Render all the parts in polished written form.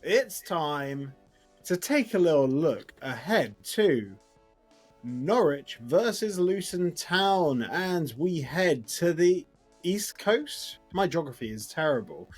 it's time to take a little look ahead to Norwich versus Luton Town, and we head to the East Coast. My geography is terrible.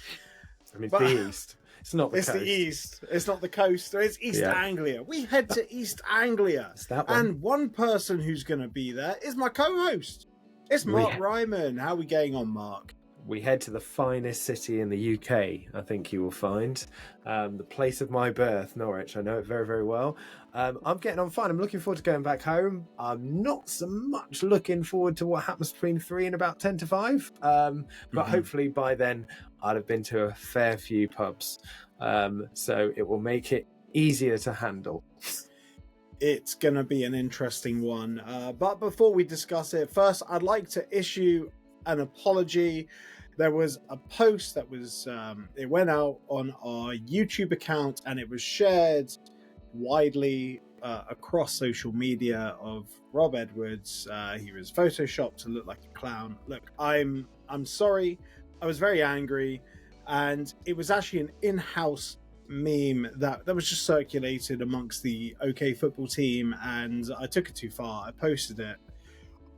I mean, the East. It's not the It's coast. the East. It's not the coast. It's East Anglia. We head to East Anglia. It's that one. And one person who's going to be there is my co-host. It's Mark Ryman. How are we getting on, Mark? We head to the finest city in the UK, I think you will find. The place of my birth, Norwich. I know it very, very well. I'm getting on fine. I'm looking forward to going back home. I'm not so much looking forward to what happens between 3 and about 10 to 5. But hopefully by then I'll have been to a fair few pubs. So it will make it easier to handle. It's going to be an interesting one. But before we discuss it, first I'd like to issue an apology. There was a post that was, it went out on our YouTube account and it was shared widely across social media of Rob Edwards. He was photoshopped to look like a clown. Look, I'm sorry. I was very angry, and it was actually an in-house meme that was just circulated amongst the OK football team, and I took it too far. I posted it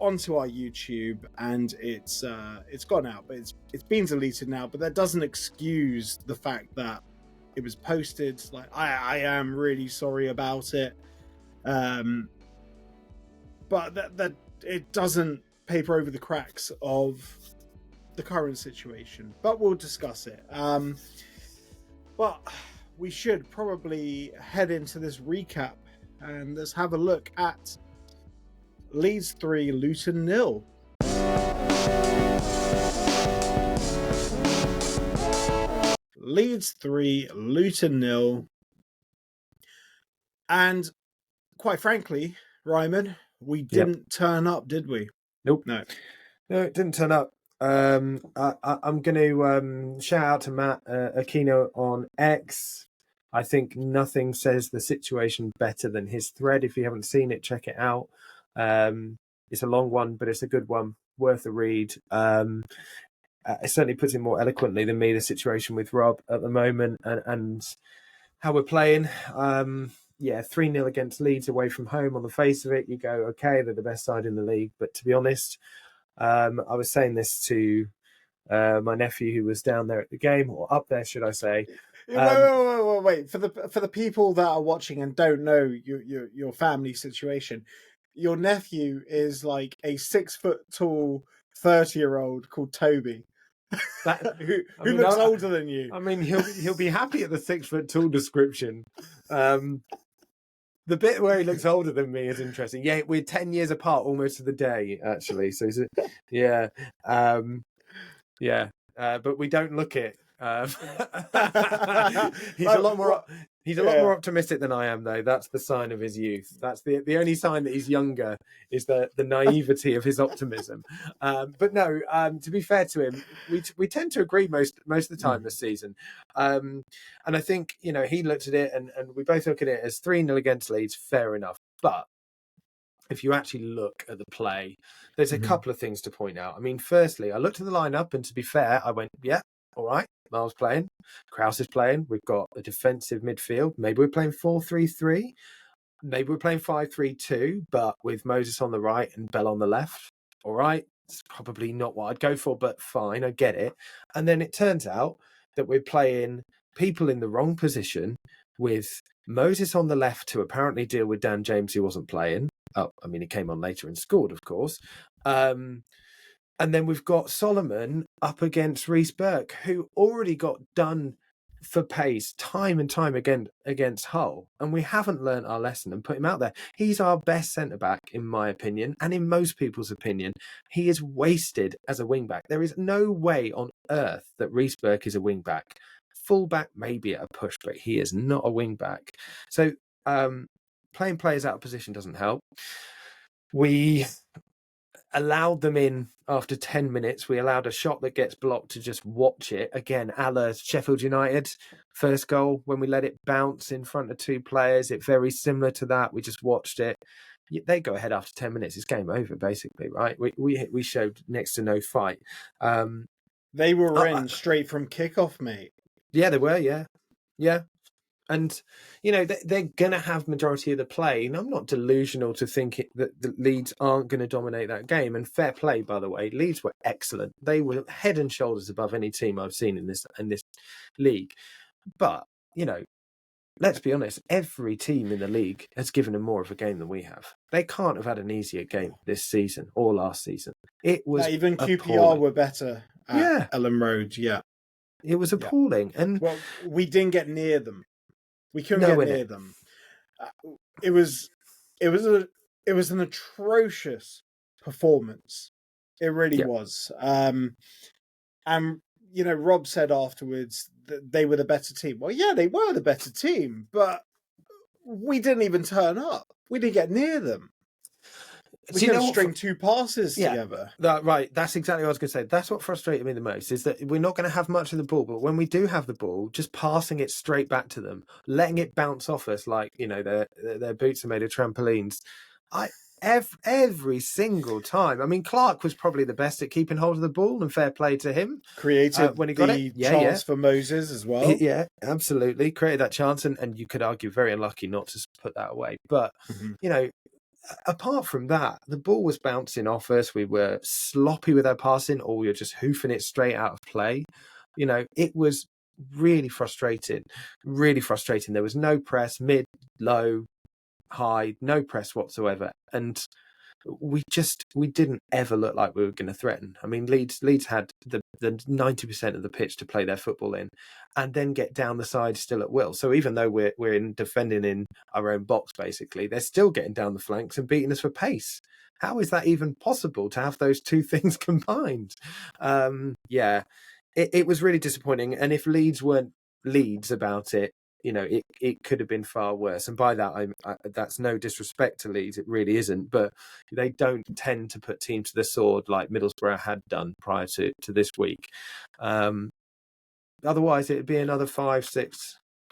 onto our YouTube, and it's gone out, but it's been deleted now. But that doesn't excuse the fact that it was posted. Like, I am really sorry about it, but that it doesn't paper over the cracks of the current situation. But we'll discuss it. But we should probably head into this recap and let's have a look at Leeds 3, Luton 0. Leeds 3, Luton 0. And quite frankly, Ryman, we didn't turn up, did we? Nope. No, it didn't turn up. I'm going to shout out to Matt Aquino on X. I think nothing says the situation better than his thread. If you haven't seen it, check it out. It's a long one, but it's a good one, worth a read. It certainly puts it more eloquently than me, the situation with Rob at the moment and how we're playing. 3-0 against Leeds away from home. On the face of it, you go, okay, they're the best side in the league. But to be honest, I was saying this to my nephew who was down there at the game, or up there, should I say. Wait. For the people that are watching and don't know your family situation, your nephew is like a 6 foot tall 30-year-old called Toby. who looks older than you. I mean, he'll be happy at the 6 foot tall description. The bit where he looks older than me is interesting. Yeah, we're 10 years apart almost to the day, actually. So, but we don't look it. He's a lot more optimistic than I am, though. That's the sign of his youth. That's the only sign that he's younger is the naivety of his optimism. But no, to be fair to him, we tend to agree most of the time this season. And I think, he looked at it and we both look at it as 3-0 against Leeds, fair enough. But if you actually look at the play, there's a couple of things to point out. I mean, firstly, I looked at the lineup and to be fair, I went, yeah, all right. Miles playing, Krause is playing. We've got a defensive midfield. Maybe we're playing 4-3-3. Maybe we're playing 5-3-2, but with Moses on the right and Bell on the left. All right. It's probably not what I'd go for, but fine. I get it. And then it turns out that we're playing people in the wrong position with Moses on the left to apparently deal with Dan James, who wasn't playing. Oh, I mean, he came on later and scored, of course. And then we've got Solomon up against Reece Burke, who already got done for pace time and time again against Hull. And we haven't learnt our lesson and put him out there. He's our best centre-back, in my opinion, and in most people's opinion. He is wasted as a wing-back. There is no way on earth that Reece Burke is a wing-back. Full-back, maybe at a push, but he is not a wing-back. So playing players out of position doesn't help. We allowed them in after 10 minutes. We allowed a shot that gets blocked to just watch it. Again, a la Sheffield United first goal, when we let it bounce in front of 2 players. It's very similar to that. We just watched it. They go ahead after 10 minutes. It's game over, basically, right? We showed next to no fight. They were in straight from kickoff, mate. Yeah, they were, yeah. And, they're going to have majority of the play. And I'm not delusional to think that the Leeds aren't going to dominate that game. And fair play, by the way, Leeds were excellent. They were head and shoulders above any team I've seen in this league. But, let's be honest, every team in the league has given them more of a game than we have. They can't have had an easier game this season or last season. It was even QPR appalling. were better at Ellen Road. Yeah, it was appalling. And we didn't get near them. We couldn't get near them. It was an atrocious performance. It really was. And Rob said afterwards that they were the better team. Well, yeah, they were the better team, but we didn't even turn up. We didn't get near them. We couldn't string two passes together. Right, that's exactly what I was going to say. That's what frustrated me the most, is that we're not going to have much of the ball, but when we do have the ball, just passing it straight back to them, letting it bounce off us like, their boots are made of trampolines. Every single time. I mean, Clark was probably the best at keeping hold of the ball, and fair play to him. Created when he got the chance for Moses as well. Yeah, absolutely. Created that chance, and you could argue very unlucky not to put that away. But, apart from that, the ball was bouncing off us. We were sloppy with our passing, or we were just hoofing it straight out of play. It was really frustrating. Really frustrating. There was no press, mid, low, high, no press whatsoever, and we didn't ever look like we were going to threaten. I mean, Leeds had the 90% of the pitch to play their football in, and then get down the side still at will. So even though we're defending in our own box, basically, they're still getting down the flanks and beating us for pace. How is that even possible to have those two things combined? It was really disappointing. And if Leeds weren't Leeds about it, it could have been far worse. And by that, that's no disrespect to Leeds. It really isn't. But they don't tend to put teams to the sword like Middlesbrough had done prior to this week. Otherwise, it'd be another 5-6.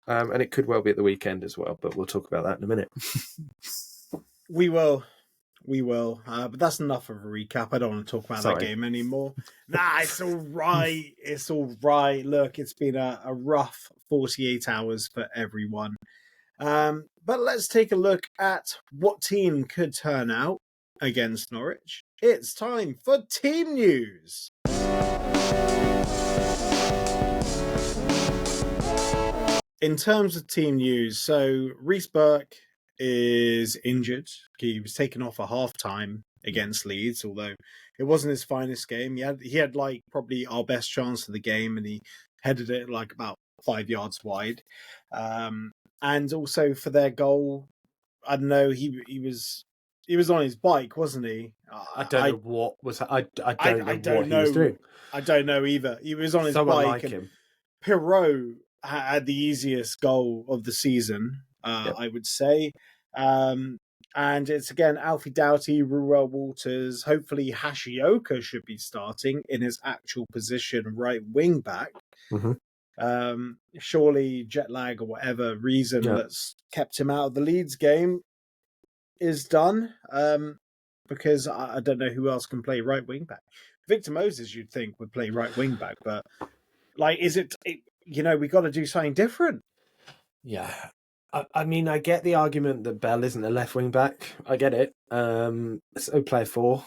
And it could well be at the weekend as well. But we'll talk about that in a minute. We will. But that's enough of a recap. I don't want to talk about that game anymore. Nah, it's all right. It's all right. Look, it's been a rough 48 hours for everyone. But let's take a look at what team could turn out against Norwich. It's time for team news. In terms of team news, so Reece Burke is injured. He was taken off at half-time against Leeds, although it wasn't his finest game. He had like probably our best chance of the game, and he headed it like about 5 yards wide. And also for their goal, I don't know, he was on his bike, wasn't he? I don't know what was. I don't know what he was doing. I don't know either. He was on his Someone bike. Like and him. Pirot had the easiest goal of the season. I would say. And it's again Alfie Doughty, Ruel Walters. Hopefully Hashioka should be starting in his actual position, right wing back. Mm-hmm. Surely jet lag or whatever reason that's kept him out of the Leeds game is done. Because I don't know who else can play right wing back. Victor Moses, you'd think, would play right wing back, but like, is it we got to do something different. Yeah. I mean, I get the argument that Bell isn't a left wing back. I get it. So play four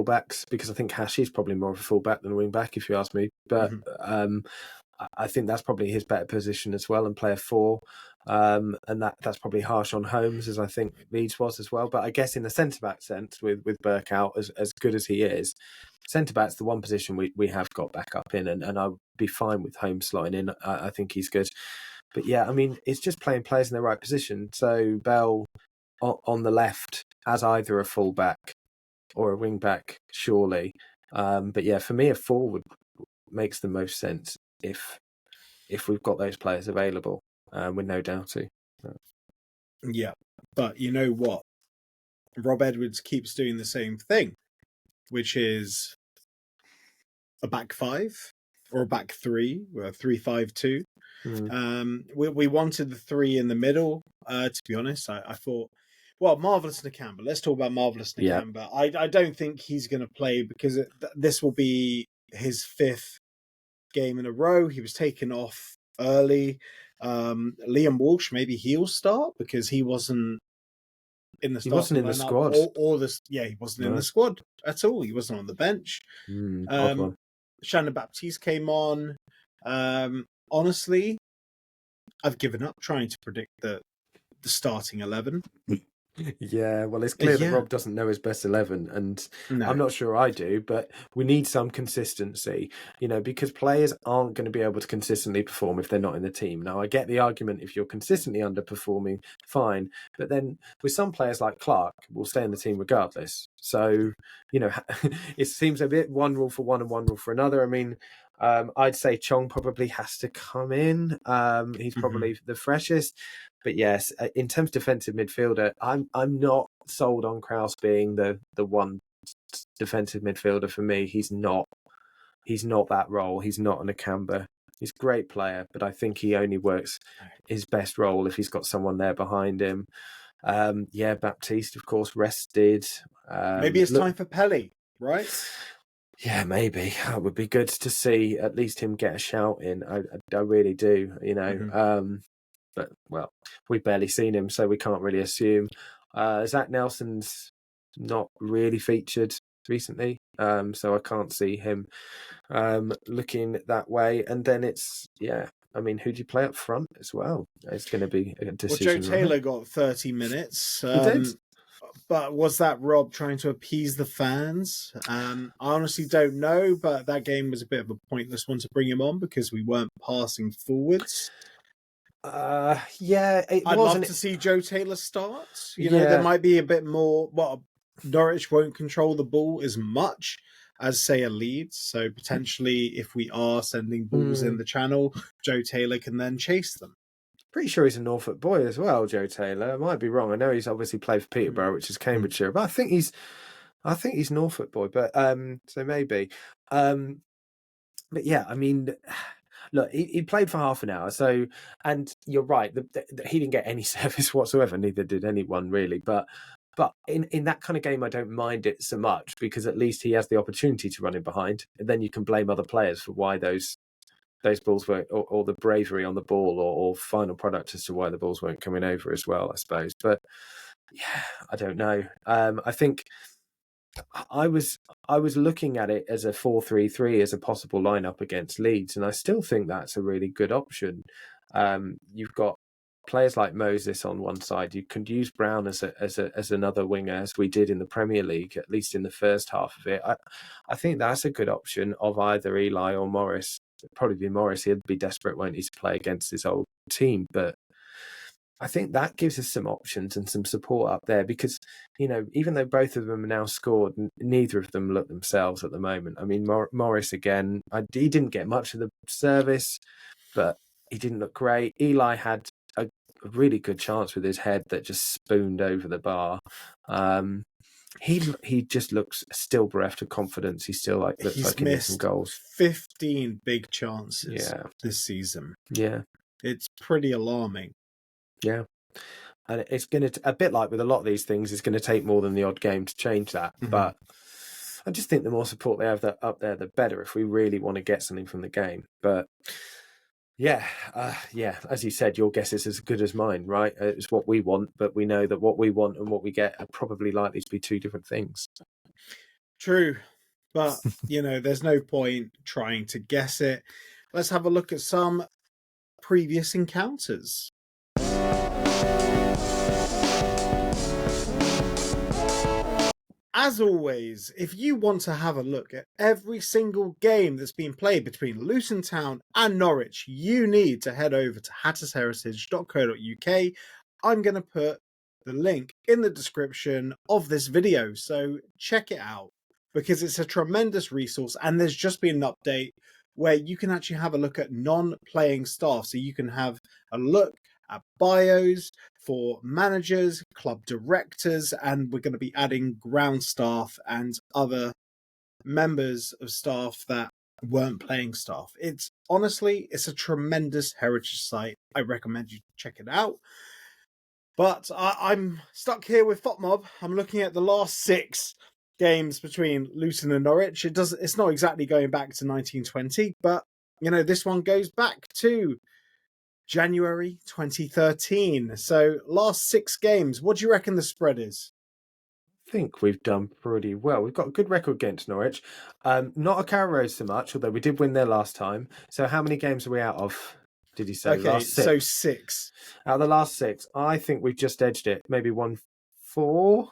backs, because I think Hashi's probably more of a full back than a wing back, if you ask me. But I think that's probably his better position as well, and play a four. And that's probably harsh on Holmes, as I think Leeds was as well. But I guess in the centre back sense, with Burke out, as good as he is, centre back's the one position we have got back up in, and I'll be fine with Holmes slotting in. I think he's good. But yeah, I mean, it's just playing players in the right position. So Bell on the left as either a full back or a wing back, surely. But yeah, for me, a forward makes the most sense if we've got those players available, with no doubting. Yeah, but you know what? Rob Edwards keeps doing the same thing, which is a back five or a back three, or a 3-5-2. We wanted the three in the middle. To be honest, I thought, well, Marvellous Nakamba. Let's talk about Marvellous Nakamba. Yeah. I don't think he's going to play because this will be his 5th game in a row. He was taken off early. Liam Walsh, maybe he'll start because he wasn't in the He wasn't in the squad. He wasn't in the squad at all. He wasn't on the bench. Odd one. Shannon Baptiste came on. Honestly, I've given up trying to predict the starting 11. Yeah, well, it's clear that Rob doesn't know his best 11, and I'm not sure I do, but we need some consistency, because players aren't going to be able to consistently perform if they're not in the team. Now, I get the argument if you're consistently underperforming, fine, but then with some players like Clark, will stay in the team regardless. So, it seems a bit one rule for one and one rule for another. I mean, I'd say Chong probably has to come in. He's probably the freshest. But yes, in terms of defensive midfielder, I'm not sold on Krause being the one defensive midfielder for me. He's not that role. He's not an Nakamba. He's a great player, but I think he only works his best role if he's got someone there behind him. Baptiste, of course, rested. Maybe it's time for Pelly, right? Yeah, maybe. It would be good to see at least him get a shout in. I really do, But, well, we've barely seen him, so we can't really assume. Zach Nelson's not really featured recently, so I can't see him looking that way. And then it's, who do you play up front as well? It's going to be a decision. Well, Joe Taylor got 30 minutes. He did. But was that Rob trying to appease the fans? I honestly don't know, but that game was a bit of a pointless one to bring him on because we weren't passing forwards. I'd love to see Joe Taylor start. There might be a bit more. Well, Norwich won't control the ball as much as, say, a Leeds. So potentially, if we are sending balls in the channel, Joe Taylor can then chase them. Pretty sure he's a Norfolk boy as well, Joe Taylor. I might be wrong. I know he's obviously played for Peterborough, which is Cambridgeshire, but I think he's Norfolk boy. But so maybe. But yeah, I mean, look, he played for half an hour. So, and you're right, he didn't get any service whatsoever. Neither did anyone really. But in that kind of game, I don't mind it so much because at least he has the opportunity to run in behind, and then you can blame other players for why those balls weren't, or the bravery on the ball, or final product as to why the balls weren't coming over as well, I suppose. But yeah, I don't know. I think I was looking at it as a 4-3-3 as a possible lineup against Leeds, and I still think that's a really good option. You've got players like Moses on one side. You could use Brown as another winger, as we did in the Premier League, at least in the first half of it. I think that's a good option of either Eli or Morris. It'd probably be Morris. He'd be desperate, won't he, to play against his old team. But I think that gives us some options and some support up there because, even though both of them are now scored, neither of them look themselves at the moment. I mean, Morris, again, he didn't get much of the service, but he didn't look great. Eli had a really good chance with his head that just spooned over the bar. He just looks still bereft of confidence. He still looks like he missed some goals. 15 big chances this season. Yeah. It's pretty alarming. Yeah. And it's going to, a bit like with a lot of these things, it's going to take more than the odd game to change that. Mm-hmm. But I just think the more support they have up there, the better if we really want to get something from the game. But yeah, as you said, your guess is as good as mine, right? It's what we want, but we know that what we want and what we get are probably likely to be two different things. True. But, there's no point trying to guess it. Let's have a look at some previous encounters. As always, if you want to have a look at every single game that's been played between Luton Town and Norwich, you need to head over to hattersheritage.co.uk. I'm going to put the link in the description of this video, so check it out because it's a tremendous resource, and there's just been an update where you can actually have a look at non-playing staff, so you can have a look at bios for managers, club directors, and we're going to be adding ground staff and other members of staff that weren't playing staff. It's a tremendous heritage site. I recommend you check it out. But I'm stuck here with FOTMob. I'm looking at the last 6 games between Luton and Norwich. It's not exactly going back to 1920, but this one goes back to January 2013. So last 6 games, what do you reckon the spread is? I think we've done pretty well. We've got a good record against Norwich. Not a Carrow Road so much, although we did win there last time. So how many games are we out of, did you say? Okay, last 6? so 6. Out of the last 6, I think we've just edged it. Maybe 1-4,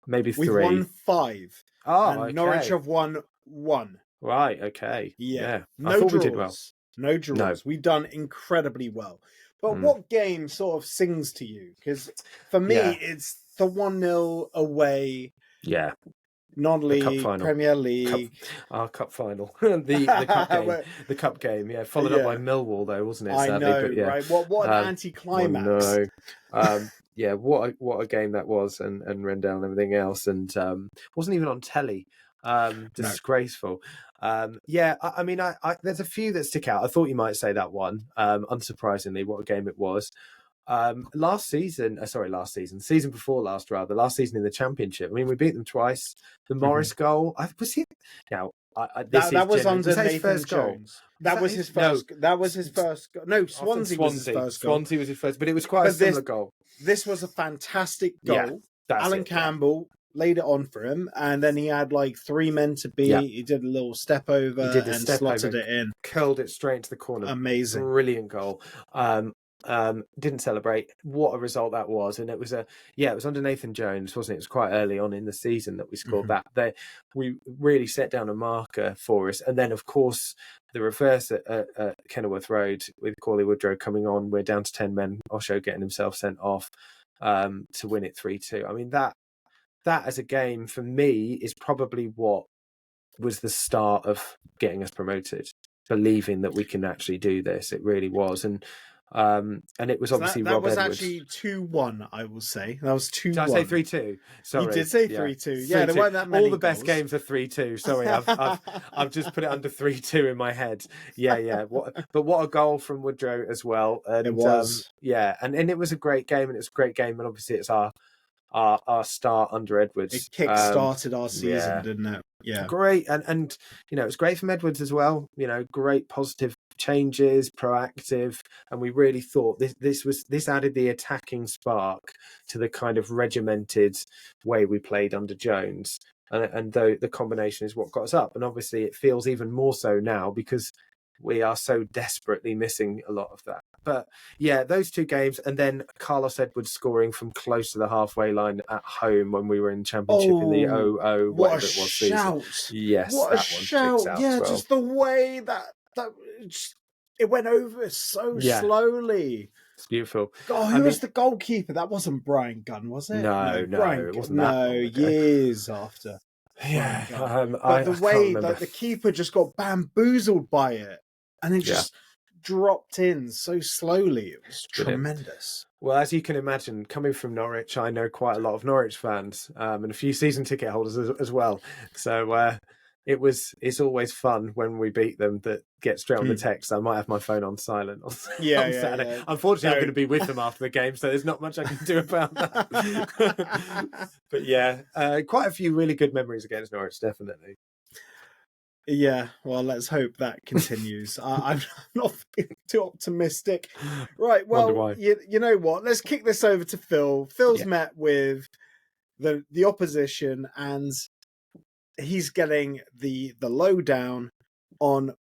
maybe 3. We've won 5. Oh, and okay. Norwich have won 1. Right, okay. Yeah. I No thought draws. we did well. No draws. No. We've done incredibly well. But what game sort of sings to you? Because for me, it's the 1-0 away. Yeah. Non-league, Premier League. Our cup final. the cup game. The cup game, followed up by Millwall, though, wasn't it? Sadly, I know, right? What an anticlimax. No. What a game that was, and Rendell and everything else, and wasn't even on telly. Disgraceful. No. I mean, there's a few that stick out. I thought you might say that one. Unsurprisingly, what a game it was. Season before last, rather, last season in the Championship. I mean, we beat them twice. The Morris goal, was it? Now, that was under Nathan first Jones. That was his first. That was his first. No, Swansea was his first goal. Swansea was his first, but it was quite a similar goal. This was a fantastic goal. Yeah, Alan Campbell laid it on for him, and then he had like 3 men to beat. Yeah. He did a little step over and slotted it in. Curled it straight into the corner. Amazing. Brilliant goal. Didn't celebrate. What a result that was. And it was it was under Nathan Jones, wasn't it? It was quite early on in the season that we scored that. We really set down a marker for us. And then, of course, the reverse at Kenilworth Road with Corley Woodrow coming on. We're down to 10 men. Osho getting himself sent off to win it 3-2. I mean, that as a game for me is probably what was the start of getting us promoted, believing that we can actually do this. It really was. And it was obviously that Rob was Edwards. Actually 2-1, I will say. That was 2-1. Did I say 3-2? Sorry. You did say 3-2. Yeah, there weren't that many All the best goals. games are 3-2. Sorry, I've just put it under 3-2 in my head. Yeah. But what a goal from Woodrow as well. And, it was. And it was a great game, and it's a great game, and obviously it's our start under Edwards. It kick-started our season, didn't it? Yeah. Great. And it's great from Edwards as well. Great positive changes, proactive, and we really thought this added the attacking spark to the kind of regimented way we played under Jones. And though the combination is what got us up. And obviously it feels even more so now because we are so desperately missing a lot of that. But yeah, those 2 games, and then Carlos Edwards scoring from close to the halfway line at home when we were in Championship in the 0-0, whatever it was shout. Season. Yes, what that a shout! Yeah, well. Just the way that it went over so slowly. It's beautiful. God, who was the goalkeeper? That wasn't Brian Gunn, was it? No, it wasn't that long ago. Years after. Yeah, but the way that the keeper just got bamboozled by it, and then just dropped in so slowly. It was tremendous. Well, as you can imagine, coming from Norwich, I know quite a lot of Norwich fans and a few season ticket holders as well. So it's always fun when we beat them that get straight on the text. I might have my phone on silent on Saturday. Yeah. Unfortunately, I'm going to be with them after the game, so there's not much I can do about that. But quite a few really good memories against Norwich, definitely. Yeah, well, let's hope that continues. I'm not feeling too optimistic. Right, well, you know what? Let's kick this over to Phil. Phil's met with the opposition, and he's getting the lowdown on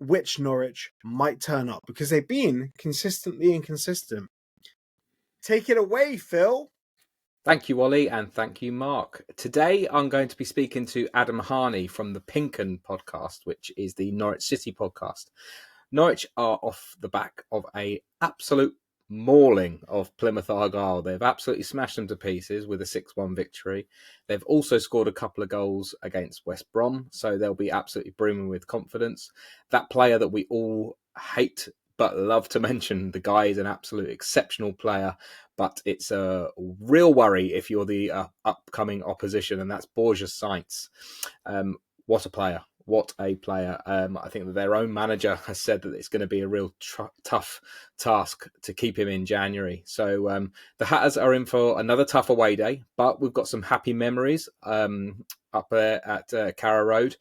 which Norwich might turn up, because they've been consistently inconsistent. Take it away, Phil. Thank you, Ollie, and thank you, Mark. Today, I'm going to be speaking to Adam Harney from the Pinken podcast, which is the Norwich City podcast. Norwich are off the back of a absolute mauling of Plymouth Argyle. They've absolutely smashed them to pieces with a 6-1 victory. They've also scored a couple of goals against West Brom, so they'll be absolutely brimming with confidence. That player that we all hate but love to mention, the guy is an absolute exceptional player, but it's a real worry if you're the upcoming opposition, and that's Borja Sainz. What a player. What a player. I think that their own manager has said that it's going to be a real tough task to keep him in January. So the Hatters are in for another tough away day, but we've got some happy memories up there at Carrow Road.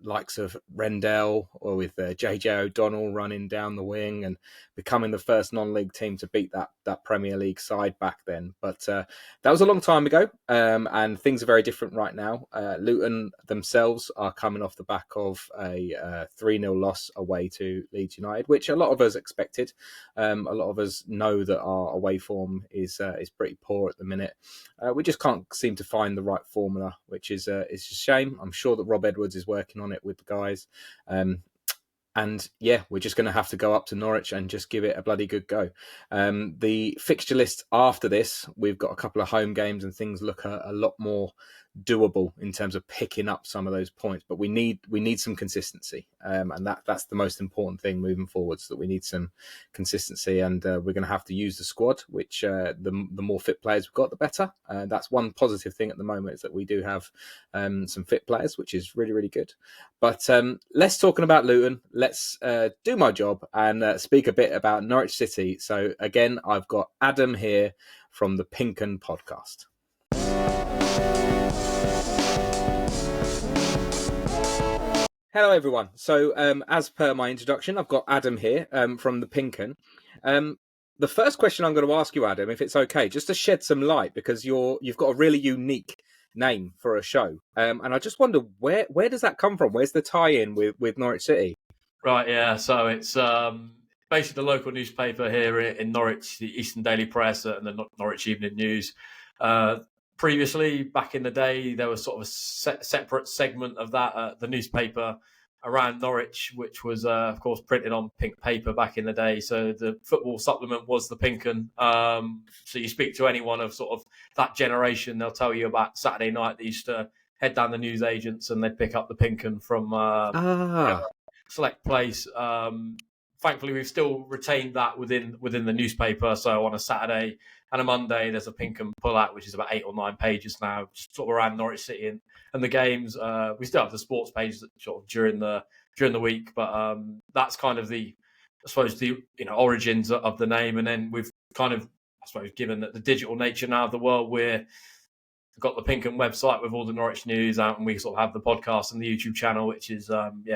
Likes of Rendell, or with JJ O'Donnell running down the wing, and becoming the first non-league team to beat that Premier League side back then. But that was a long time ago, and things are very different right now. Luton themselves are coming off the back of a 3-0 loss away to Leeds United, which a lot of us expected. A lot of us know that our away form is pretty poor at the minute. We just can't seem to find the right formula, which is a shame. I'm sure that Rob Edwards is working on it with the guys. And yeah, we're just going to have to go up to Norwich and just give it a bloody good go. The fixture list after this, we've got a couple of home games and things look a lot more doable in terms of picking up some of those points. But we need some consistency, and that's the most important thing moving forwards. That we need some consistency, and we're going to have to use the squad. Which the more fit players we've got, the better. That's one positive thing at the moment, is that we do have some fit players, which is really, really good. But less talking about Luton. Let's do my job and speak a bit about Norwich City. So again, I've got Adam here from the Pinkun podcast. Hello, everyone. So as per my introduction, I've got Adam here from the Pinkun. The first question I'm going to ask you, Adam, if it's okay, just to shed some light, because you've got a really unique name for a show. And I just wonder, where does that come from? Where's the tie-in with Norwich City? Right, yeah. So it's basically the local newspaper here in Norwich, the Eastern Daily Press and the Norwich Evening News. Previously, back in the day, there was sort of a separate segment of that, the newspaper around Norwich, which was, of course, printed on pink paper back in the day. So the football supplement was the Pinkun. So you speak to anyone of sort of that generation, they'll tell you about Saturday night. They used to head down the newsagents and they'd pick up the Pinkun from select place. Thankfully, we've still retained that within the newspaper. So on a Saturday and a Monday, there's a Pinkun pull-out, which is about 8 or 9 pages now, sort of around Norwich City and the games. We still have the sports pages sort of during the week, but that's kind of I suppose the origins of the name. And then we've kind of, I suppose, given that the digital nature now of the world, we've got the Pinkun website with all the Norwich news out, and we sort of have the podcast and the YouTube channel, which is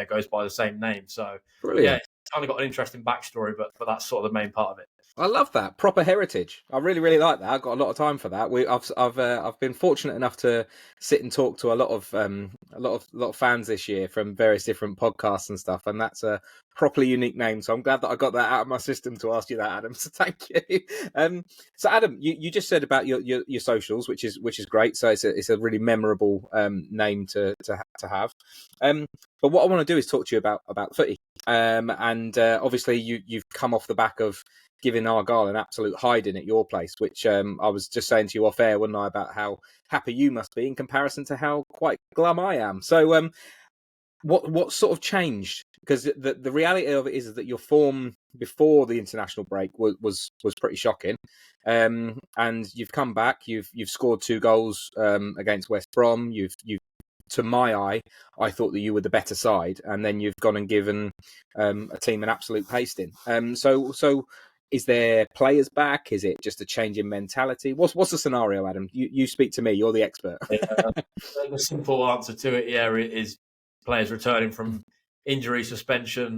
goes by the same name. So Brilliant. Yeah, it's kind of got an interesting backstory, but that's sort of the main part of it. I love that proper heritage. I really, really like that. I've got a lot of time for that. I've been fortunate enough to sit and talk to a lot of fans this year from various different podcasts and stuff, and that's a properly unique name. So I'm glad that I got that out of my system to ask you that, Adam. So thank you. So Adam, you just said about your socials, which is great. So it's a really memorable name to have. But what I want to do is talk to you about footy. And obviously you've come off the back of giving Argyle an absolute hiding at your place, which I was just saying to you off air, wasn't I, about how happy you must be in comparison to how quite glum I am. So what sort of changed? Because the reality of it is that your form before the international break was pretty shocking, and you've come back. You've scored 2 goals against West Brom. You've to my eye, I thought that you were the better side, and then you've gone and given a team an absolute pasting. So is there players back? Is it just a change in mentality? What's the scenario, Adam? You speak to me. You're the expert. The simple answer to it, is players returning from injury, suspension.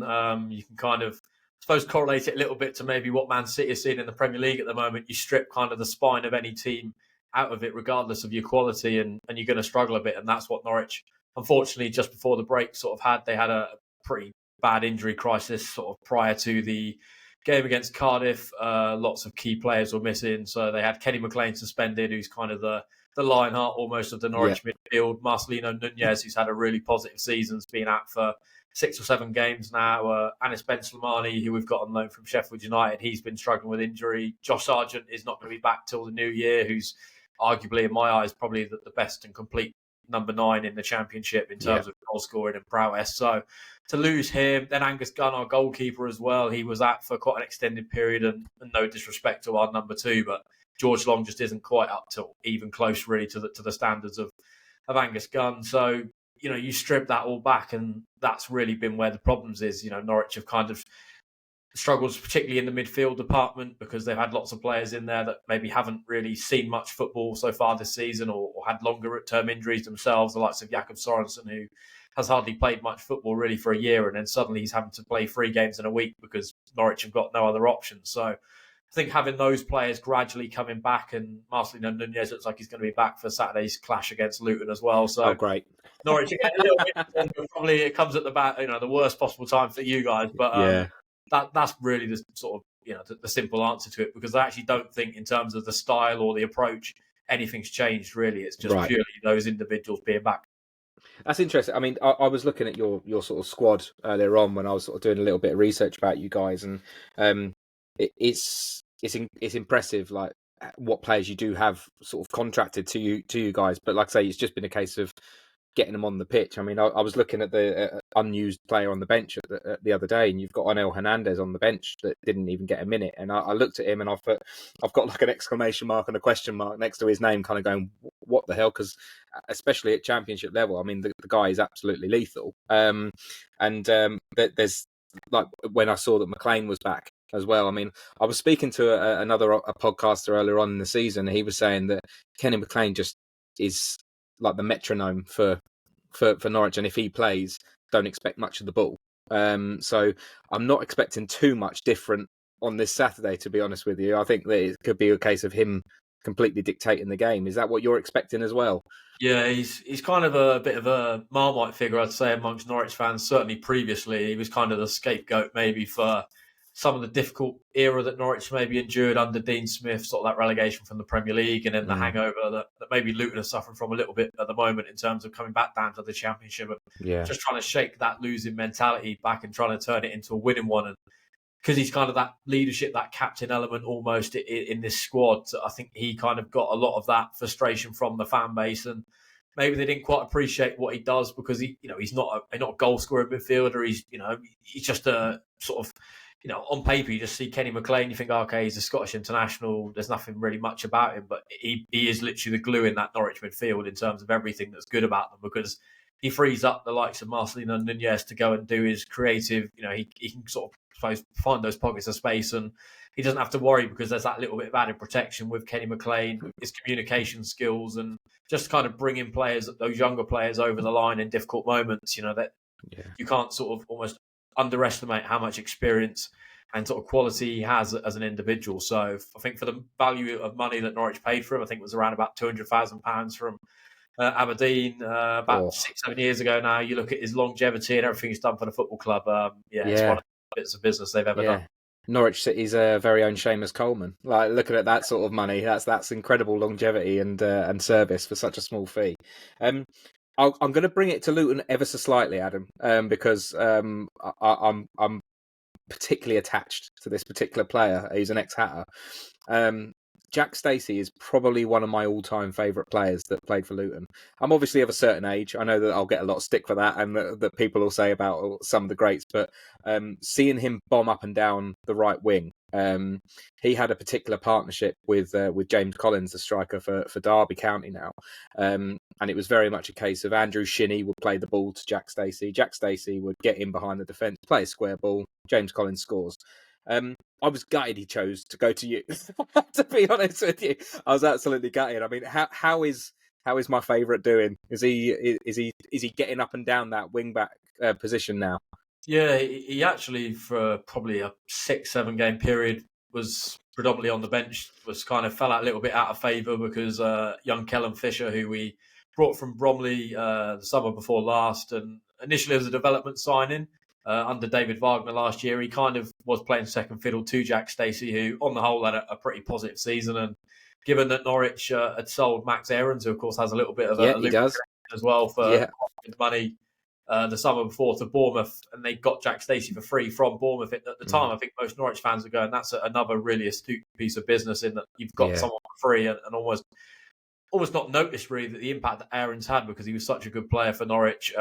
You can kind of, I suppose, correlate it a little bit to maybe what Man City are seeing in the Premier League at the moment. You strip kind of the spine of any team out of it, regardless of your quality, and you're going to struggle a bit. And that's what Norwich, unfortunately, just before the break sort of had. They had a pretty bad injury crisis sort of prior to the game against Cardiff. Lots of key players were missing. So they had Kenny McLean suspended, who's kind of the lionheart almost of the Norwich midfield. Marcelino Nunez, who's had a really positive season, has been out for 6 or 7 games now. Anis Ben Slimani, who we've got on loan from Sheffield United, he's been struggling with injury. Josh Sargent is not going to be back till the new year, who's arguably, in my eyes, probably the best and complete number 9 in the Championship in terms of goal scoring and prowess. So to lose him, then Angus Gunn, our goalkeeper as well, he was out for quite an extended period, and no disrespect to our number 2, but George Long just isn't quite up to even close really to the standards of Angus Gunn. So, you strip that all back, and that's really been where the problems is. Norwich have kind of struggles, particularly in the midfield department, because they've had lots of players in there that maybe haven't really seen much football so far this season, or had longer term injuries themselves, the likes of Jakob Sorensen, who has hardly played much football really for a year, and then suddenly he's having to play 3 games in a week because Norwich have got no other options. So I think having those players gradually coming back, and Marcelino Nunez looks like he's going to be back for Saturday's clash against Luton as well. So great. Norwich again, a little bit, probably it comes at the worst possible time for you guys, but that's really the sort of the simple answer to it, because I actually don't think in terms of the style or the approach anything's changed really. It's just purely those individuals being back. That's interesting. I mean, I was looking at your sort of squad earlier on when I was sort of doing a little bit of research about you guys, and it's impressive, like what players you do have sort of contracted to you guys. But like I say, it's just been a case of getting them on the pitch. I mean, I was looking at the unused player on the bench the other day, and you've got Onel Hernandez on the bench that didn't even get a minute. And I looked at him, and I've got like an exclamation mark and a question mark next to his name, kind of going, what the hell? Because especially at championship level, I mean, the guy is absolutely lethal. There's like when I saw that McLean was back as well. I mean, I was speaking to another podcaster earlier on in the season. He was saying that Kenny McLean just is like the metronome for Norwich, and if he plays, don't expect much of the ball. So I'm not expecting too much different on this Saturday, to be honest with you. I think that it could be a case of him completely dictating the game. Is that what you're expecting as well? Yeah, he's kind of a bit of a Marmite figure, I'd say, amongst Norwich fans. Certainly previously, he was kind of the scapegoat maybe for some of the difficult era that Norwich maybe endured under Dean Smith, sort of that relegation from the Premier League, and then the hangover that maybe Luton are suffering from a little bit at the moment in terms of coming back down to the Championship and just trying to shake that losing mentality back and trying to turn it into a winning one. And because he's kind of that leadership, that captain element almost in this squad, I think he kind of got a lot of that frustration from the fan base, and maybe they didn't quite appreciate what he does because he's not a goal scorer midfielder. He's just a sort of, on paper, you just see Kenny McLean, you think, okay, he's a Scottish international. There's nothing really much about him, but he is literally the glue in that Norwich midfield in terms of everything that's good about them, because he frees up the likes of Marcelino Nunez to go and do his creative. He can sort of find those pockets of space, and he doesn't have to worry because there's that little bit of added protection with Kenny McLean, his communication skills, and just kind of bringing those younger players over the line in difficult moments. You can't sort of almost underestimate how much experience and sort of quality he has as an individual. So I think for the value of money that Norwich paid for him, I think it was around about £200,000 from Aberdeen about 6-7 years ago now. You look at his longevity and everything he's done for the football club. It's one of the bits of business they've ever done. Norwich City's very own Seamus Coleman. Like, looking at that sort of money, that's incredible longevity and service for such a small fee. I'm going to bring it to Luton ever so slightly, Adam, because I'm particularly attached to this particular player. He's an ex-Hatter. Jack Stacey is probably one of my all-time favourite players that played for Luton. I'm obviously of a certain age. I know that I'll get a lot of stick for that, and that people will say about some of the greats, but seeing him bomb up and down the right wing, he had a particular partnership with James Collins, the striker for Derby County now. And it was very much a case of Andrew Shinney would play the ball to Jack Stacey. Jack Stacey would get in behind the defence, play a square ball. James Collins scores. I was gutted he chose to go to you. To be honest with you, I was absolutely gutted. I mean, how is my favourite doing? Is he getting up and down that wing back position now? Yeah, he actually for probably a 6-7 game period was predominantly on the bench. Was kind of fell out a little bit out of favour because young Kellen Fisher, who we brought from Bromley the summer before last, and initially as a development signing. Under David Wagner last year, he kind of was playing second fiddle to Jack Stacey, who on the whole had a pretty positive season. And given that Norwich had sold Max Aarons, who of course has a little bit of a as well for money the summer before to Bournemouth, and they got Jack Stacey for free from Bournemouth. At the time, I think most Norwich fans were going, that's another really astute piece of business in that you've got someone for free and almost not noticed really that the impact that Aarons had, because he was such a good player for Norwich.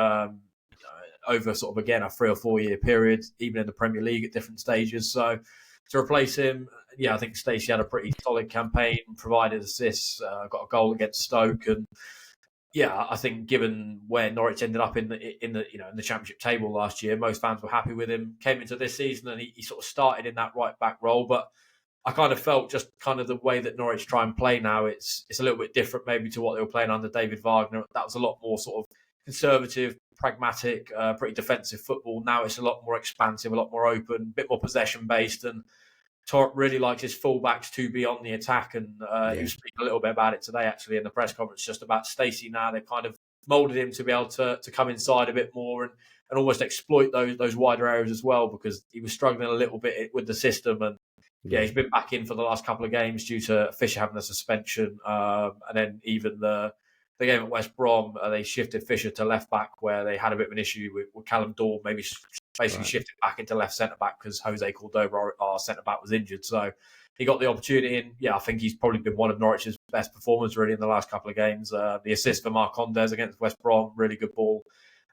Over sort of, again, a 3 or 4 year period, even in the Premier League at different stages. So to replace him, I think Stacey had a pretty solid campaign, provided assists, got a goal against Stoke. And I think given where Norwich ended up in the Championship table last year, most fans were happy with him. Came into this season and he sort of started in that right back role. But I kind of felt just kind of the way that Norwich try and play now, it's a little bit different maybe to what they were playing under David Wagner. That was a lot more sort of conservative, pragmatic, pretty defensive football. Now it's a lot more expansive, a lot more open, a bit more possession based, and Torp really likes his fullbacks to be on the attack. And he was speaking a little bit about it today, actually, in the press conference, just about Stacey. Now they've kind of moulded him to be able to come inside a bit more and almost exploit those wider areas as well, because he was struggling a little bit with the system. And he's been back in for the last couple of games due to Fisher having a suspension, and then even the game at West Brom, they shifted Fisher to left back, where they had a bit of an issue with Callum Dawn, maybe basically shifted back into left centre back because Jose Cordova, our centre back, was injured. So he got the opportunity, and I think he's probably been one of Norwich's best performers really in the last couple of games. The assist for Marcondes against West Brom, really good ball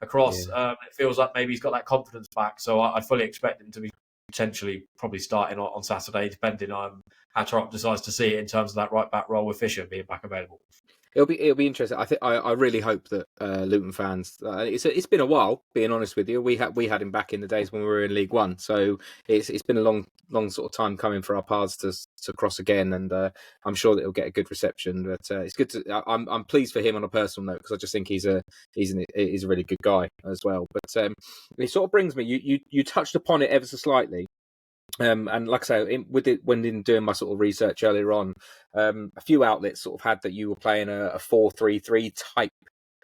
across. It feels like maybe he's got that confidence back, so I fully expect him to be potentially probably starting on Saturday, depending on how Torp decides to see it in terms of that right back role with Fisher being back available. It'll be interesting. I really hope that Luton fans. It's been a while, being honest with you. We had him back in the days when we were in League One, so it's been a long sort of time coming for our paths to cross again, and I'm sure that he'll get a good reception. But it's good to. I'm pleased for him on a personal note, because I just think he's a really good guy as well. But it sort of brings me. You touched upon it ever so slightly. And like I say, when doing my sort of research earlier on, a few outlets sort of had that you were playing a 4-3-3 type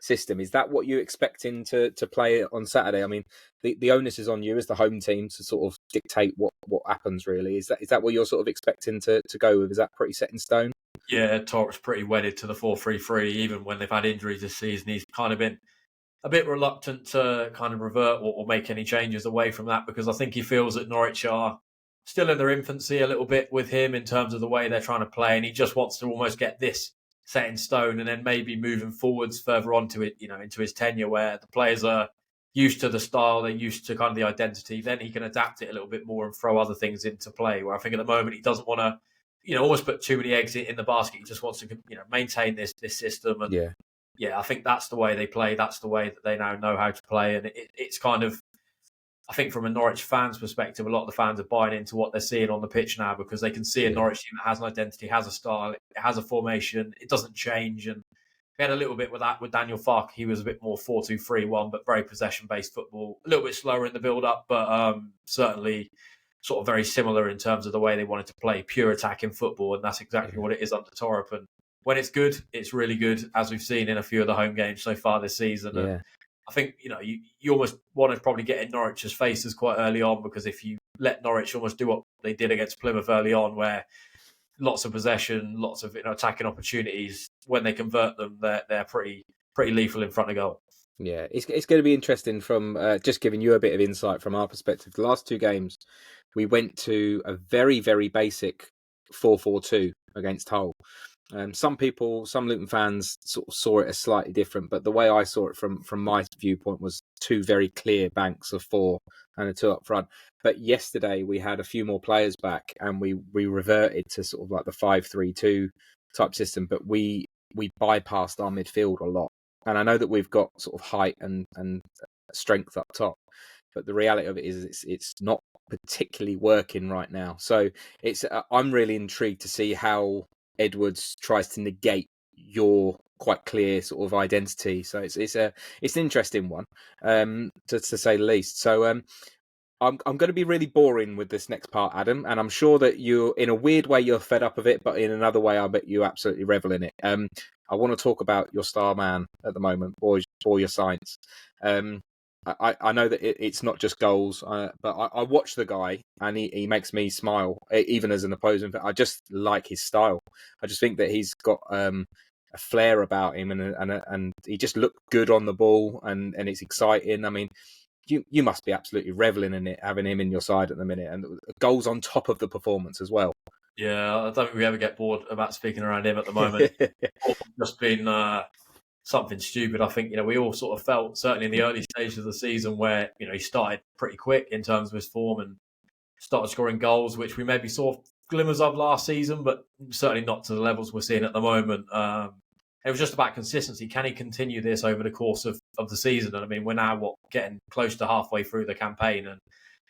system. Is that what you're expecting to play on Saturday? I mean, the onus is on you as the home team to sort of dictate what happens, really. Is that what you're sort of expecting to go with? Is that pretty set in stone? Yeah, Torp's pretty wedded to the 4-3-3, even when they've had injuries this season. He's kind of been a bit reluctant to kind of revert or make any changes away from that, because I think he feels that Norwich are still in their infancy a little bit with him in terms of the way they're trying to play, and he just wants to almost get this set in stone, and then maybe moving forwards further on to it, into his tenure, where the players are used to the style, they're used to kind of the identity, then he can adapt it a little bit more and throw other things into play, where I think at the moment he doesn't want to almost put too many eggs in the basket. He just wants to maintain this system, and I think that's the way they play, that's the way that they now know how to play. And it's kind of, I think from a Norwich fans perspective, a lot of the fans are buying into what they're seeing on the pitch now, because they can see a Norwich team that has an identity, has a style, it has a formation, it doesn't change. And we had a little bit with that with Daniel Farke. He was a bit more 4-2-3-1, but very possession-based football, a little bit slower in the build-up, but certainly sort of very similar in terms of the way they wanted to play, pure attacking football, and that's exactly what it is under Torp. And when it's good, it's really good, as we've seen in a few of the home games so far this season. And I think, you almost want to probably get in Norwich's faces quite early on, because if you let Norwich almost do what they did against Plymouth early on, where lots of possession, lots of attacking opportunities, when they convert them, they're pretty lethal in front of goal. Yeah, it's going to be interesting from just giving you a bit of insight from our perspective. The last two games, we went to a very, very basic 4-4-2 against Hull. Some Luton fans sort of saw it as slightly different, but the way I saw it from my viewpoint was two very clear banks of four and a two up front. But yesterday we had a few more players back, and we reverted to sort of like the 5-3-2 type system, but we bypassed our midfield a lot. And I know that we've got sort of height and strength up top, but the reality of it is it's not particularly working right now. So I'm really intrigued to see how Edwards tries to negate your quite clear sort of identity. So it's an interesting one, to say the least. So I'm going to be really boring with this next part, Adam, and I'm sure that you're, in a weird way, you're fed up of it, but in another way, I bet you absolutely revel in it. I want to talk about your star man at the moment, or your Saints. I know that it's not just goals, but I watch the guy and he makes me smile, even as an opposing fan. I just like his style. I just think that he's got a flair about him, and he just looked good on the ball, and it's exciting. I mean, you must be absolutely reveling in it, having him in your side at the minute, and goals on top of the performance as well. Yeah, I don't think we ever get bored about speaking around him at the moment. It's just been something stupid. I think, we all sort of felt, certainly in the early stages of the season, where, he started pretty quick in terms of his form and started scoring goals, which we maybe saw glimmers of last season, but certainly not to the levels we're seeing at the moment. It was just about consistency. Can he continue this over the course of the season? And I mean, we're now getting close to halfway through the campaign, and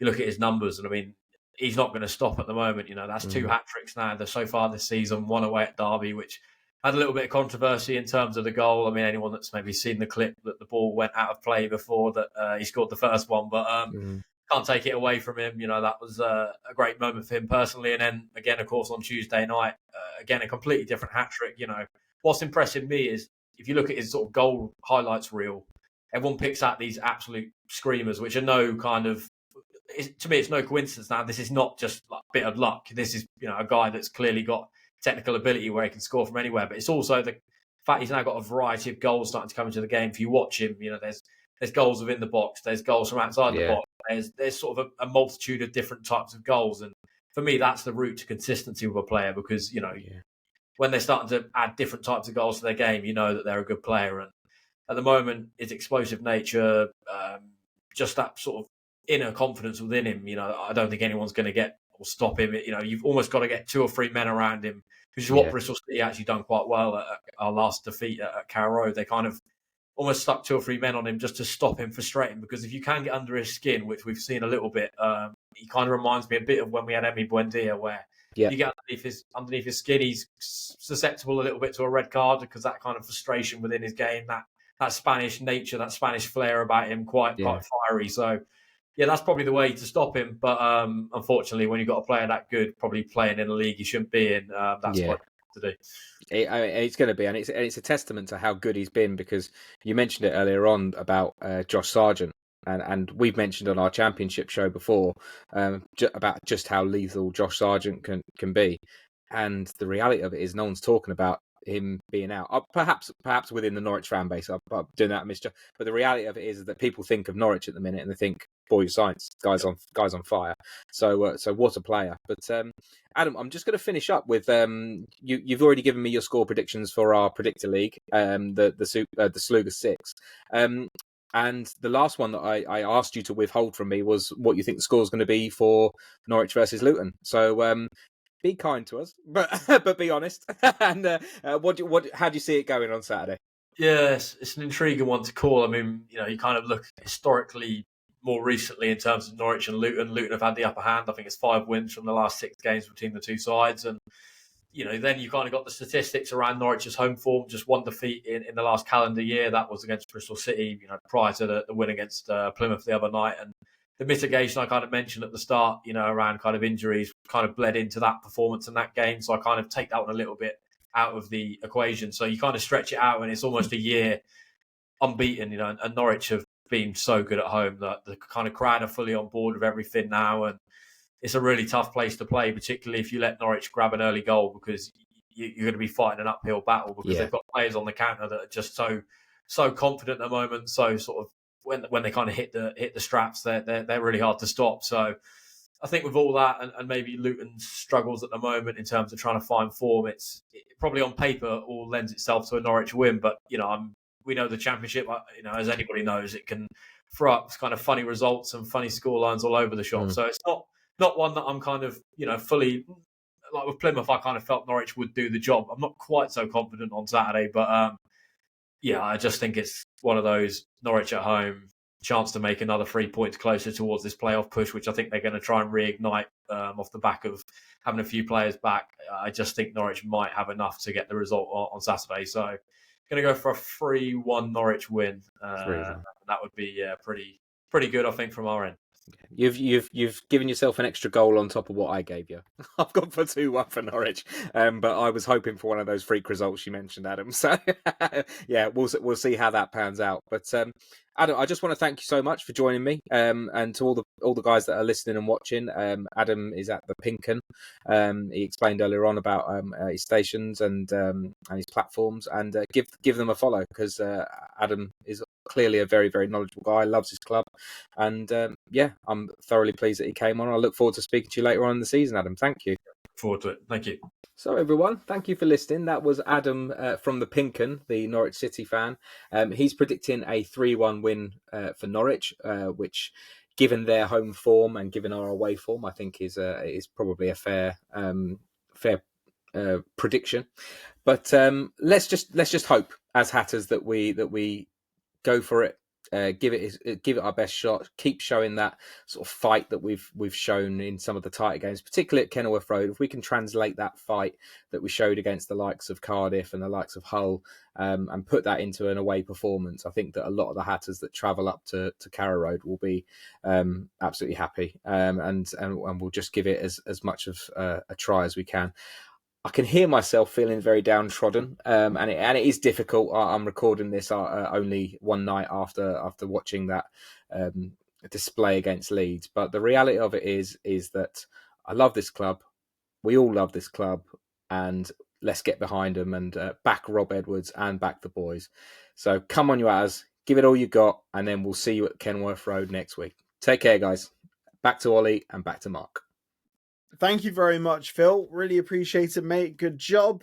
you look at his numbers, and I mean, he's not going to stop at the moment. That's 2 hat-tricks now so far this season, one away at Derby, which had a little bit of controversy in terms of the goal. I mean, anyone that's maybe seen the clip that the ball went out of play before that he scored the first one, but can't take it away from him. That was a great moment for him personally. And then again, of course, on Tuesday night, again, a completely different hat-trick. What's impressing me is if you look at his sort of goal highlights reel, everyone picks out these absolute screamers, which are no kind of, to me, it's no coincidence now. This is not just like a bit of luck. This is, a guy that's clearly got technical ability where he can score from anywhere. But it's also the fact he's now got a variety of goals starting to come into the game. If you watch him, there's goals within the box, there's goals from outside the box. There's sort of a multitude of different types of goals. And for me, that's the route to consistency with a player because, when they're starting to add different types of goals to their game, that they're a good player. And at the moment, his explosive nature, just that sort of inner confidence within him, I don't think anyone's going to get or stop him. You've almost got to get 2 or 3 men around him, which is what Bristol City actually done quite well at our last defeat at Carrow Road. They kind of almost stuck 2 or 3 men on him just to stop him frustrating, because if you can get under his skin, which we've seen a little bit, he kind of reminds me a bit of when we had Emi Buendia, where you get underneath his skin, he's susceptible a little bit to a red card because that kind of frustration within his game, that Spanish nature, that Spanish flair about him, quite fiery. So, that's probably the way to stop him. But unfortunately, when you've got a player that good, probably playing in a league he shouldn't be in, that's what to do. It's going to be, and it's a testament to how good he's been, because you mentioned it earlier on about Josh Sargent, and we've mentioned on our championship show before about just how lethal Josh Sargent can be, and the reality of it is no one's talking about him being out. Perhaps within the Norwich fan base, I'm doing that mischief. But the reality of it is that people think of Norwich at the minute and they think, boy, science, guys on fire. So what a player. But Adam, I'm just going to finish up with you've already given me your score predictions for our predictor league, the Sluga 6. And the last one that I asked you to withhold from me was what you think the score is going to be for Norwich versus Luton. So be kind to us, but be honest. And how do you see it going on Saturday? Yes, it's an intriguing one to call. I mean, you kind of look historically more recently in terms of Norwich and Luton. Luton have had the upper hand. I think it's 5 wins from the last 6 games between the two sides. And, then you kind of got the statistics around Norwich's home form, just 1 defeat in the last calendar year. That was against Bristol City, prior to the win against Plymouth the other night. And the mitigation I kind of mentioned at the start, around kind of injuries kind of bled into that performance in that game. So I kind of take that one a little bit out of the equation. So you kind of stretch it out and it's almost a year unbeaten, and Norwich have been so good at home that the kind of crowd are fully on board with everything now. And it's a really tough place to play, particularly if you let Norwich grab an early goal, because you're going to be fighting an uphill battle because they've got players on the counter that are just so confident at the moment. So sort of when they kind of hit the straps, they're really hard to stop. So I think with all that and maybe Luton's struggles at the moment in terms of trying to find form, it probably on paper all lends itself to a Norwich win. But we know the Championship, as anybody knows, it can throw up kind of funny results and funny scorelines all over the shop. So it's not one that I'm kind of fully, like with Plymouth, I kind of felt Norwich would do the job. I'm not quite so confident on Saturday, but I just think it's one of those Norwich at home, chance to make another 3 points closer towards this playoff push, which I think they're going to try and reignite off the back of having a few players back. I just think Norwich might have enough to get the result on Saturday. So I'm going to go for a 3-1 Norwich win. That would be pretty good, I think, from our end. You've given yourself an extra goal on top of what I gave you. I've gone for 2-1 for Norwich, but I was hoping for one of those freak results you mentioned, Adam. So we'll see how that pans out. But Adam, I just want to thank you so much for joining me, and to all the guys that are listening and watching. Adam is at the ThePinkUn. He explained earlier on about his stations and his platforms, and give them a follow, because Adam is clearly a very, very knowledgeable guy, loves his club, and I'm thoroughly pleased that he came on. I look forward to speaking to you later on in the season, Adam. Thank you. Look forward to it. Thank you. So everyone, thank you for listening. That was Adam from ThePinkUn, the Norwich City fan. He's predicting a 3-1 win for Norwich, which, given their home form and given our away form, I think is probably a fair prediction. But let's just hope as Hatters that we go for it give it our best shot. Keep showing that sort of fight that we've shown in some of the tighter games, particularly at Kenilworth Road. If we can translate that fight that we showed against the likes of Cardiff and the likes of Hull, and put that into an away performance, I think that a lot of the Hatters that travel up to Carrow Road will be absolutely happy, and we'll just give it as much of a try as we can. I can hear myself feeling very downtrodden, and it is difficult. I'm recording this only one night after watching that display against Leeds. But the reality of it is that I love this club. We all love this club, and let's get behind them and back Rob Edwards and back the boys. So come on, you Hatters, give it all you got, and then we'll see you at Kenilworth Road next week. Take care, guys. Back to Ollie and back to Mark. Thank you very much, Phil. Really appreciate it, mate. Good job.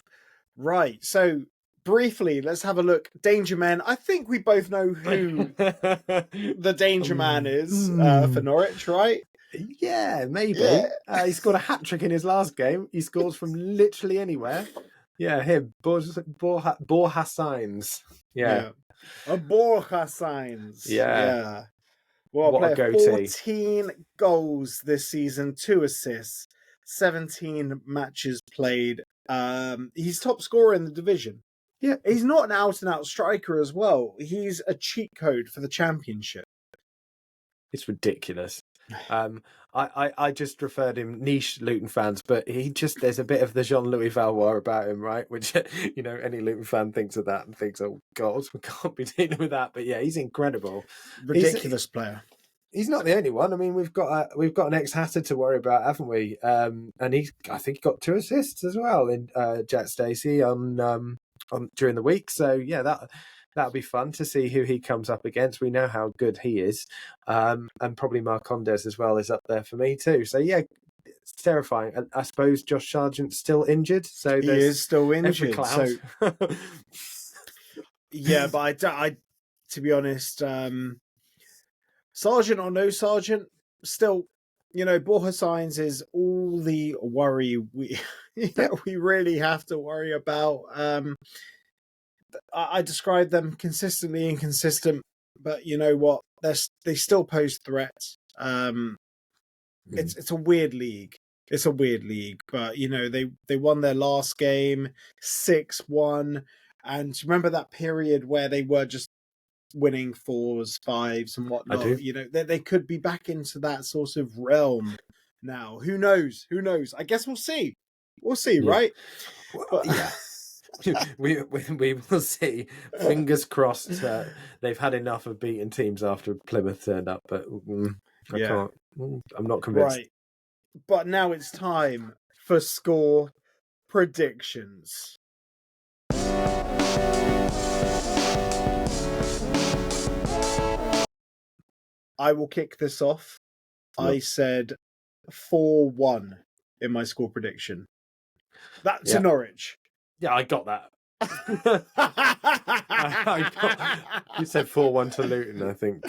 Right, so briefly, let's have a look. Danger Man. I think we both know who the Danger Man is for Norwich, right? Yeah, maybe. Yeah. He scored a hat-trick in his last game. He scores from literally anywhere. Yeah, him. Borja Signs. Yeah. Borja Signs. Yeah. Well, what a player, goatee. 14 goals this season, 2 assists, 17 matches played. He's top scorer in the division. Yeah. He's not an out-and-out striker as well. He's a cheat code for the championship. It's ridiculous. I just referred him niche Luton fans, but there's a bit of the Jean-Louis Valois about him, right? Which, any Luton fan thinks of that and thinks, oh God, we can't be dealing with that. But yeah, he's incredible. Ridiculous player. He's not the only one. I mean, we've got an ex-Hatter to worry about, haven't we? And I think he got 2 assists as well in Jack Stacey on during the week. So yeah, that'll be fun to see who he comes up against. We know how good he is. And probably Marcondes as well is up there for me too. So yeah, it's terrifying. And I suppose Josh Sargent's still injured. So he is still injured. So yeah, but I to be honest, Sargent or no Sargent, still, Borja Signs is all the worry we really have to worry about. I describe them consistently inconsistent, but you know what? They still pose threats. It's a weird league. It's a weird league, but they won their last game 6-1, and remember that period where they were just winning 4s, 5s, and whatnot. I do. They could be back into that sort of realm now. Who knows? I guess we'll see. Yeah. Right? Well, yeah. we will see. Fingers crossed. They've had enough of beating teams after Plymouth turned up, but I can't. I'm not convinced. Right, but now it's time for score predictions. I will kick this off. Yep. I said 4-1 in my score prediction. That's to Norwich. Yeah, I got that. You said 4-1 to Luton, I think.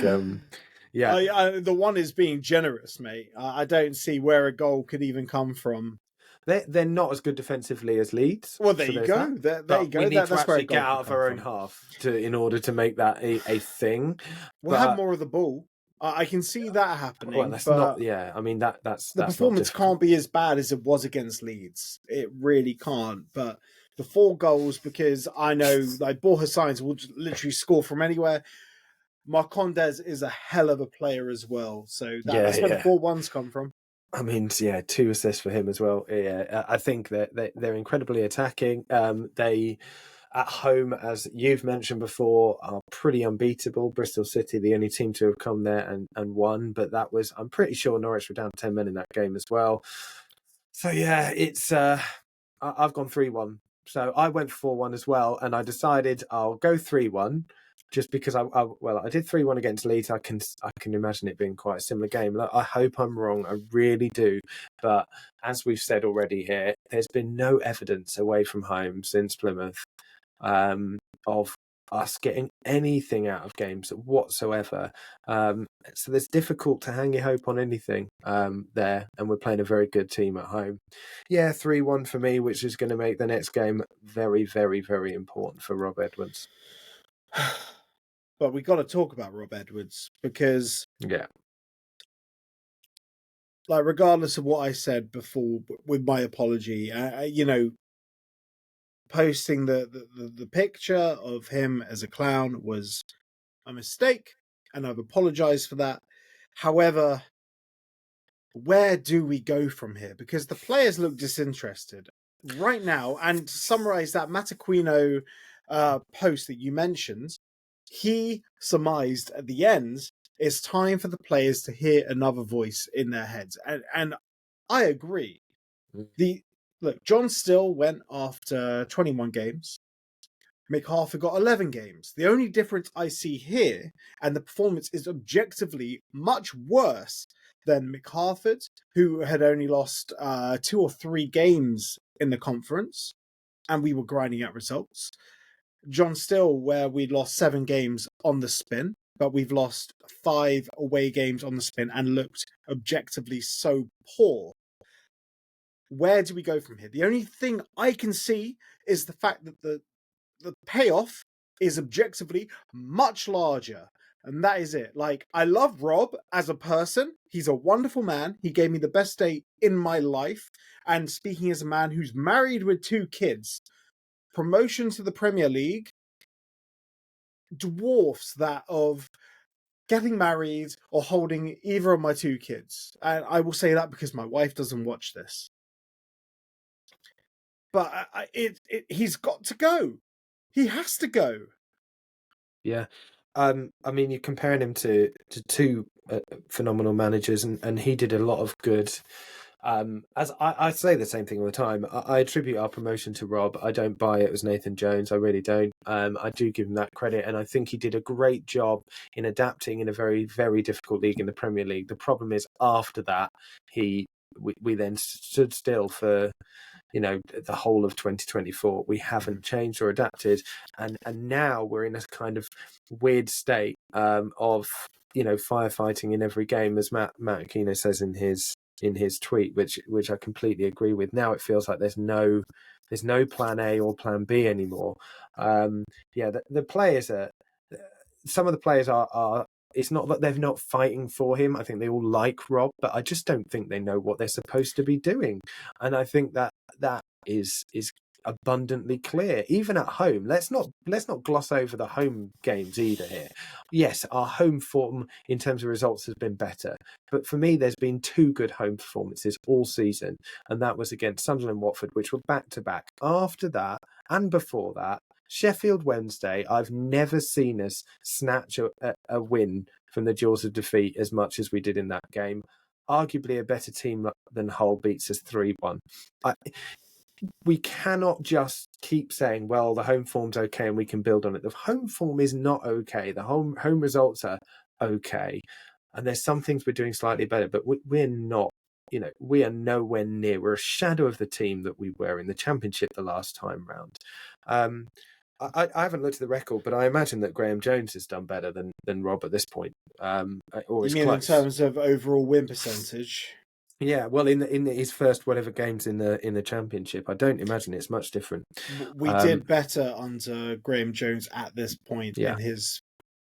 Yeah. The one is being generous, mate. I don't see where a goal could even come from. They're not as good defensively as Leeds. Well, there you go. There you go. We need to actually get out of our own half in order to make that a thing. We'll have more of the ball. I can see that happening. Well, that's not. Yeah, I mean that's the performance can't be as bad as it was against Leeds. It really can't. But the 4 goals, because I know like Borja Signs will literally score from anywhere. Marcondes is a hell of a player as well. So that's where the 4-1s come from. I mean, 2 assists for him as well. Yeah, I think that they're incredibly attacking. They, at home, as you've mentioned before, are pretty unbeatable. Bristol City, the only team to have come there and won. But that was, I'm pretty sure Norwich were down 10 men in that game as well. So yeah, it's I've gone 3-1. So I went 4-1 as well, and I decided I'll go 3-1. Just because I did 3-1 against Leeds, I can imagine it being quite a similar game. I hope I'm wrong, I really do. But as we've said already here, there's been no evidence away from home since Plymouth of us getting anything out of games whatsoever. So it's difficult to hang your hope on anything there, and we're playing a very good team at home. Yeah, 3-1 for me, which is going to make the next game very, very, very important for Rob Edwards. but we got to talk about Rob Edwards because, Yeah. like, regardless of what I said before, with my apology, posting the picture of him as a clown was a mistake, and I've apologized for that. However, where do we go from here? Because the players look disinterested right now. And to summarize that Mataquino post that you mentioned, he surmised at the end, it's time for the players to hear another voice in their heads. And I agree. Look, John Still went after 21 games. McArthur got 11 games. The only difference I see here, and the performance is objectively much worse than McArthur, who had only lost 2 or 3 games in the conference, and we were grinding out results. John Still, where we lost 7 games on the spin, but we've lost 5 away games on the spin and looked objectively so poor. Where do we go from here? The only thing I can see is the fact that the payoff is objectively much larger. And that is it. Like, I love Rob as a person. He's a wonderful man. He gave me the best day in my life. And speaking as a man who's married with 2 kids, promotion to the Premier League dwarfs that of getting married or holding either of my 2 kids. And I will say that because my wife doesn't watch this. But he's got to go. He has to go. Yeah. I mean, you're comparing him to 2 phenomenal managers, and he did a lot of good. As I say the same thing all the time, I attribute our promotion to Rob. I don't buy it was Nathan Jones. I really don't. I do give him that credit, and I think he did a great job in adapting in a very, very difficult league in the Premier League. The problem is after that, we then stood still for the whole of 2024. We haven't changed or adapted, and now we're in a kind of weird state of firefighting in every game, as Matt Aquino says in his tweet, which I completely agree with. Now it feels like there's no plan A or plan B anymore. The players some of the players are. It's not that they're not fighting for him. I think they all like Rob, but I just don't think they know what they're supposed to be doing. And I think that is abundantly clear, even at home. Let's not gloss over the home games either here. Yes, our home form in terms of results has been better, but for me, there's been 2 good home performances all season, and that was against Sunderland and Watford, which were back to back. After that, and before that, Sheffield Wednesday, I've never seen us snatch a win from the jaws of defeat as much as we did in that game. Arguably a better team than Hull beats us 3-1. We cannot just keep saying, well, the home form's okay and we can build on it. The home form is not okay. The home results are okay. And there's some things we're doing slightly better, but we're not. We are nowhere near. We're a shadow of the team that we were in the Championship the last time round. I haven't looked at the record, but I imagine that Graham Jones has done better than Rob at this point. Or you mean close. In terms of overall win percentage? Yeah, well, in his first whatever games in the Championship, I don't imagine it's much different. We did better under Graham Jones at this point in his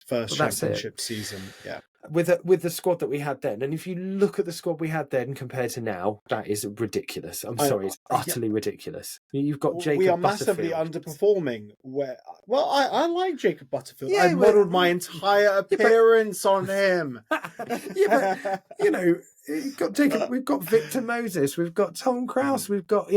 first Championship season. Yeah. With the squad that we had then, and if you look at the squad we had then compared to now, that is ridiculous. I'm sorry, it's utterly ridiculous. You've got Jacob We are Butterfield. massively underperforming. I like Jacob Butterfield. Yeah, I modelled my entire appearance on him. But you've got Jacob. We've got Victor Moses. We've got Tom Krause. We've got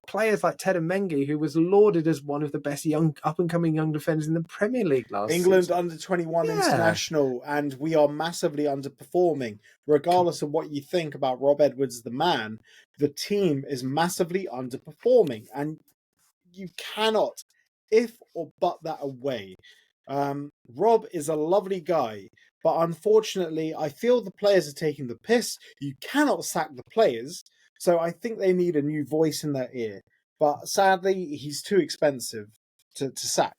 players like Ted Mengi, who was lauded as one of the best up and coming young defenders in the Premier League last England season. under 21 international, and we are massively underperforming. Regardless of what you think about Rob Edwards, the man, the team is massively underperforming, and you cannot if or but that away. Rob is a lovely guy, but unfortunately, I feel the players are taking the piss. You cannot sack the players, so I think they need a new voice in their ear. But sadly, he's too expensive to sack.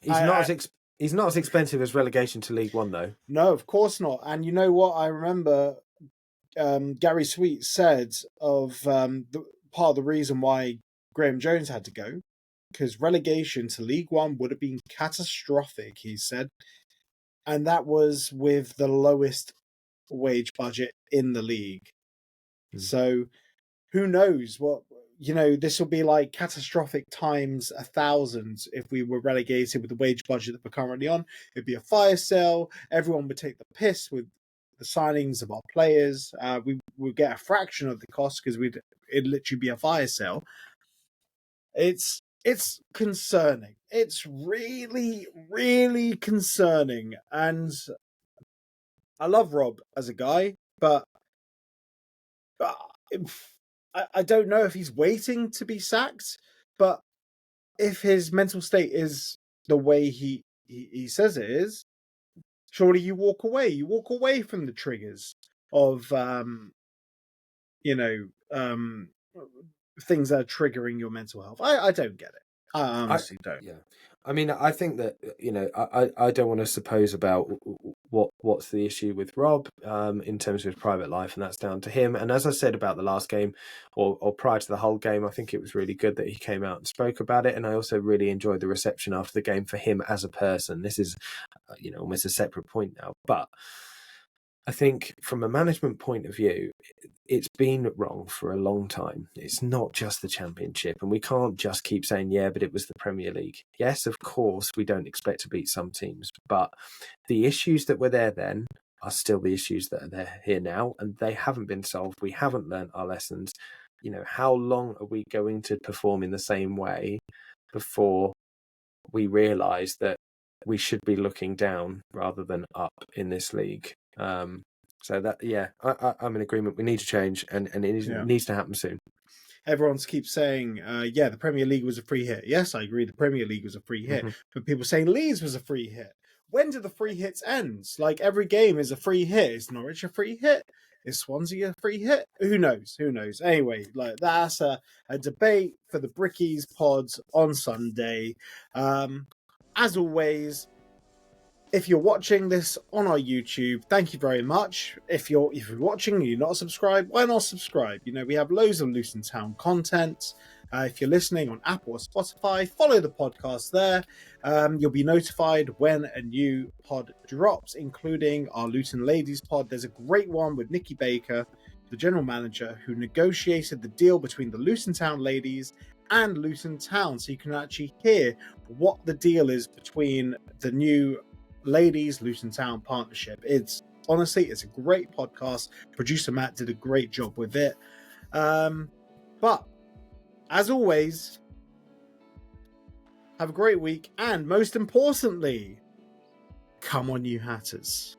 He's not as expensive as relegation to League One, though. No, of course not. And you know what? I remember Gary Sweet said of part of the reason why Graham Jones had to go because relegation to League One would have been catastrophic, he said. And that was with the lowest wage budget in the league. So who knows what, this will be like catastrophic times 1,000 if we were relegated with the wage budget that we're currently on. It'd be a fire sale. Everyone would take the piss with the signings of our players. We would get a fraction of the cost because it'd literally be a fire sale. It's concerning. It's really, really concerning. And I love Rob as a guy, but I don't know if he's waiting to be sacked, but if his mental state is the way he says it is, surely you walk away. You walk away from the triggers of, things that are triggering your mental health. I don't get it. I honestly don't. Yeah. I mean, I think that, I don't want to suppose about what's the issue with Rob in terms of his private life, and that's down to him. And as I said about the last game or prior to the whole game, I think it was really good that he came out and spoke about it. And I also really enjoyed the reception after the game for him as a person. This is, almost a separate point now. But I think from a management point of view, it's been wrong for a long time. It's not just the Championship, and we can't just keep saying, yeah, but it was the Premier League. Yes, of course, we don't expect to beat some teams, but the issues that were there then are still the issues that are there here now, and they haven't been solved. We haven't learned our lessons. How long are we going to perform in the same way before we realise that we should be looking down rather than up in this league? So that, yeah, I'm in agreement. We need to change, and it needs to happen soon. Everyone keeps saying, the Premier League was a free hit. Yes, I agree. The Premier League was a free hit. But people saying Leeds was a free hit. When do the free hits end? Like, every game is a free hit. Is Norwich a free hit? Is Swansea a free hit? Who knows? Who knows? Anyway, like, that's a debate for the Brickies pods on Sunday. As always, if you're watching this on our YouTube, thank you very much. If you're watching and you're not subscribed, why not subscribe? We have loads of Luton Town content. If you're listening on Apple or Spotify, follow the podcast there. You'll be notified when a new pod drops, including our Luton Ladies pod. There's a great one with Nikki Baker, the general manager, who negotiated the deal between the Luton Town Ladies and Luton Town, so you can actually hear what the deal is between the new Ladies Luton Town partnership. It's a great podcast. Producer Matt did a great job with it. But as always, have a great week, and most importantly, come on, you Hatters.